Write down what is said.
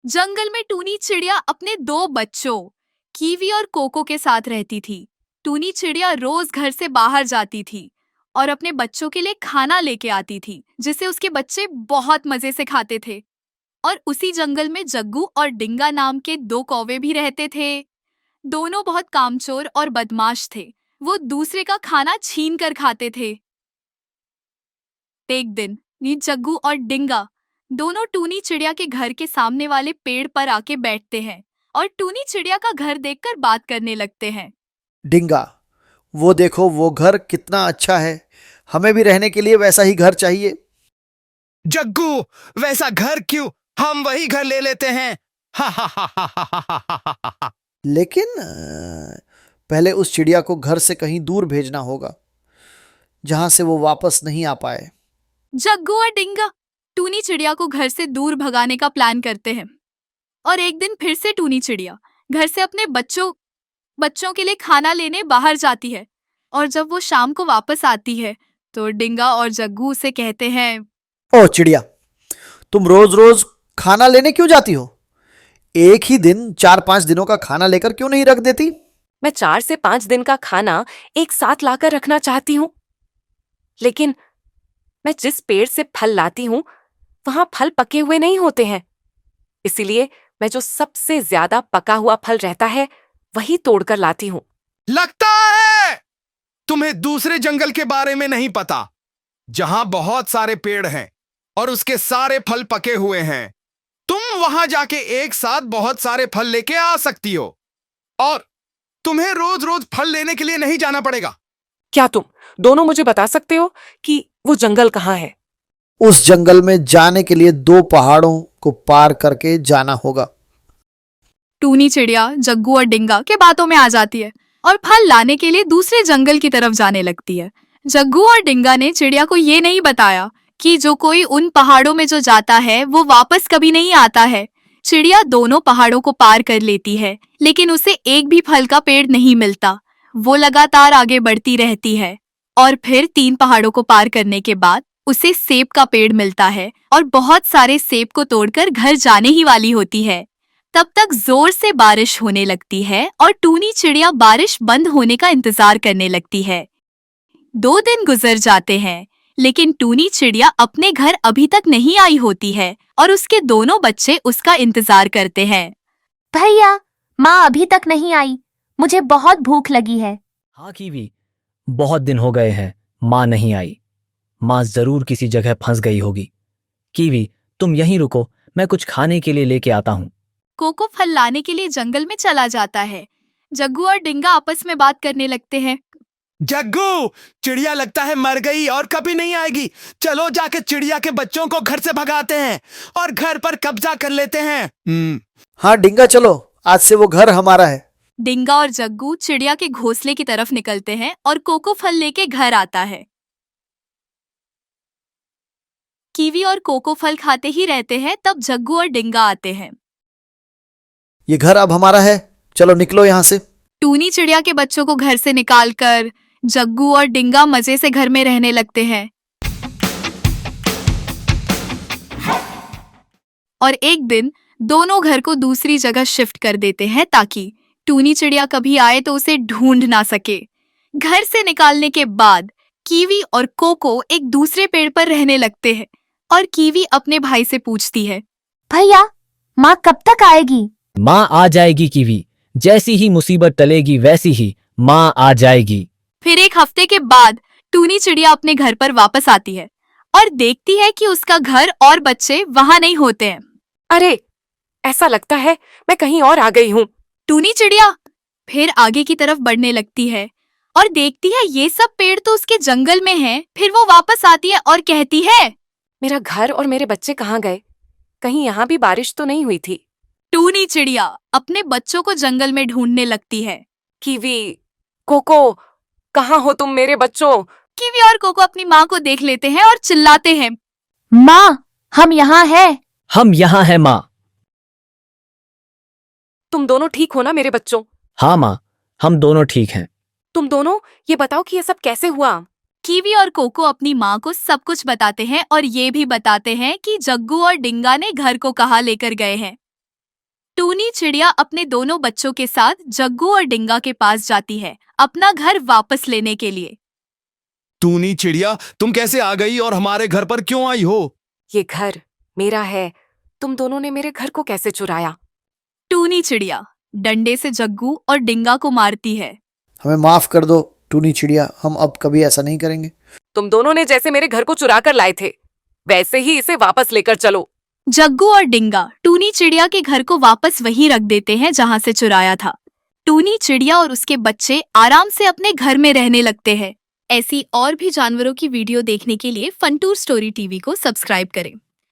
जंगल में टूनी चिड़िया अपने दो बच्चों कीवी और कोको के साथ रहती थी। टूनी चिड़िया रोज घर से बाहर जाती थी और अपने बच्चों के लिए खाना लेके आती थी, जिसे उसके बच्चे बहुत मजे से खाते थे। और उसी जंगल में जग्गू और डिंगा नाम के दो कौवे भी रहते थे। दोनों बहुत कामचोर और बदमाश थे। वो दूसरे का खाना छीन कर खाते थे। एक दिन जग्गू और डिंगा दोनों टूनी चिड़िया के घर के सामने वाले पेड़ पर आके बैठते हैं और टूनी चिड़िया का घर देखकर बात करने लगते हैं। डिंगा, वो देखो वो घर कितना अच्छा है। हमें भी रहने के लिए वैसा ही घर चाहिए। जग्गू, वैसा घर क्यों, हम वही घर ले लेते हैं। हा हा हा हा हा हा हा हा हा हा। लेकिन पहले उस चिड़िया को घर से कहीं दूर भेजना होगा, जहां से वो वापस नहीं आ पाए। जग्गू और डिंगा टूनी चिड़िया को घर से दूर भगाने का प्लान करते हैं। और एक दिन फिर से टूनी चिड़िया घर से अपने बच्चों के लिए खाना लेने बाहर जाती है। और जब वो शाम को वापस आती है तो डिंगा और जग्गू उसे कहते हैं, ओह चिड़िया, तुम रोज रोज खाना लेने क्यों जाती हो? एक ही दिन 4-5 दिनों का खाना लेकर क्यों नहीं रख देती? मैं 4 से 5 दिन का खाना एक साथ लाकर रखना चाहती हूँ, लेकिन मैं जिस पेड़ से फल लाती हूँ वहां फल पके हुए नहीं होते हैं। इसीलिए मैं जो सबसे ज्यादा पका हुआ फल रहता है वही तोड़कर लाती हूँ। लगता है तुम्हें दूसरे जंगल के बारे में नहीं पता, जहां बहुत सारे पेड़ हैं और उसके सारे फल पके हुए हैं। तुम वहां जाके एक साथ बहुत सारे फल लेके आ सकती हो और तुम्हें रोज रोज फल लेने के लिए नहीं जाना पड़ेगा। क्या तुम दोनों मुझे बता सकते हो कि वो जंगल कहाँ है? उस जंगल में जाने के लिए 2 पहाड़ों को पार करके जाना होगा। टूनी चिड़िया जग्गू और डिंगा के बातों में आ जाती है और फल लाने के लिए दूसरे जंगल की तरफ जाने लगती है। जग्गू और डिंगा ने चिड़िया को ये नहीं बताया कि जो कोई उन पहाड़ों में जो जाता है वो वापस कभी नहीं आता है। चिड़िया दोनों पहाड़ों को पार कर लेती है, लेकिन उसे एक भी फल का पेड़ नहीं मिलता। वो लगातार आगे बढ़ती रहती है और फिर 3 पहाड़ों को पार करने के बाद उसे सेब का पेड़ मिलता है और बहुत सारे सेब को तोड़कर घर जाने ही वाली होती है। तब तक जोर से बारिश होने लगती है और टूनी चिड़िया बारिश बंद होने का इंतजार करने लगती है। 2 दिन गुजर जाते हैं, लेकिन टूनी चिड़िया अपने घर अभी तक नहीं आई होती है और उसके दोनों बच्चे उसका इंतजार करते हैं। भैया, माँ अभी तक नहीं आई। मुझे बहुत भूख लगी है। हाँ कीवी, बहुत दिन हो गए हैं, माँ नहीं आई। माँ जरूर किसी जगह फंस गई होगी। कीवी, तुम यहीं रुको, मैं कुछ खाने के लिए लेके आता हूँ। कोको फल लाने के लिए जंगल में चला जाता है। जग्गू और डिंगा आपस में बात करने लगते हैं। जग्गू, चिड़िया लगता है मर गई और कभी नहीं आएगी। चलो जाके चिड़िया के बच्चों को घर से भगाते हैं और घर पर कब्जा कर लेते हैं। हाँ डिंगा, चलो, आज से वो घर हमारा है। डिंगा और जग्गू चिड़िया के घोंसले की तरफ निकलते हैं और कोको फल लेके घर आता है। कीवी और कोको फल खाते ही रहते हैं, तब जग्गू और डिंगा आते हैं। ये घर अब हमारा है, चलो निकलो यहाँ से। टूनी चिड़िया के बच्चों को घर से निकालकर जग्गू और डिंगा मजे से घर में रहने लगते हैं। और एक दिन दोनों घर को दूसरी जगह शिफ्ट कर देते हैं ताकि टूनी चिड़िया कभी आए तो उसे ढूंढ ना सके। घर से निकालने के बाद कीवी और कोको एक दूसरे पेड़ पर रहने लगते हैं और कीवी अपने भाई से पूछती है, भैया, माँ कब तक आएगी? माँ आ जाएगी कीवी, जैसी ही मुसीबत टलेगी वैसी ही माँ आ जाएगी। फिर 1 हफ्ते के बाद टूनी चिड़िया अपने घर पर वापस आती है और देखती है कि उसका घर और बच्चे वहां नहीं होते हैं। अरे, ऐसा लगता है मैं कहीं और आ गई हूँ। टूनी चिड़िया फिर आगे की तरफ बढ़ने लगती है और देखती है ये सब पेड़ तो उसके जंगल में हैं। फिर वो वापस आती है और कहती है, मेरा घर और मेरे बच्चे कहाँ गए? कहीं यहाँ भी बारिश तो नहीं हुई थी? टूनी चिड़िया अपने बच्चों को जंगल में ढूंढने लगती है। कीवी, कोको, कहाँ हो तुम मेरे बच्चों? कीवी और कोको अपनी माँ को देख लेते हैं और चिल्लाते हैं, माँ, हम यहाँ हैं। हम यहाँ हैं माँ। तुम दोनों ठीक हो ना मेरे बच्चों? हाँ माँ, हम दोनों ठीक हैं। तुम दोनों ये बताओ कि ये सब कैसे हुआ? कीवी और कोको अपनी माँ को सब कुछ बताते हैं और ये भी बताते हैं कि जग्गू और डिंगा ने घर को कहाँ लेकर गए हैं। टूनी चिड़िया अपने दोनों बच्चों के साथ जग्गू और डिंगा के पास जाती है अपना घर वापस लेने के लिए। टूनी चिड़िया, तुम कैसे आ गई और हमारे घर पर क्यों आई हो? ये घर मेरा है, तुम दोनों ने मेरे घर को कैसे चुराया? टूनी चिड़िया डंडे से जग्गू और डिंगा को मारती है। हमें माफ कर दो टूनी चिड़िया, हम अब कभी ऐसा नहीं करेंगे। तुम दोनों ने जैसे मेरे घर को चुरा कर लाए थे, वैसे ही इसे वापस लेकर चलो। जग्गू और डिंगा टूनी चिड़िया के घर को वापस वहीं रख देते हैं जहां से चुराया था। टूनी चिड़िया और उसके बच्चे आराम से अपने घर में रहने लगते हैं। ऐसी और भी जानवरों की वीडियो देखने के लिए फंटूर स्टोरी टीवी को सब्सक्राइब करें।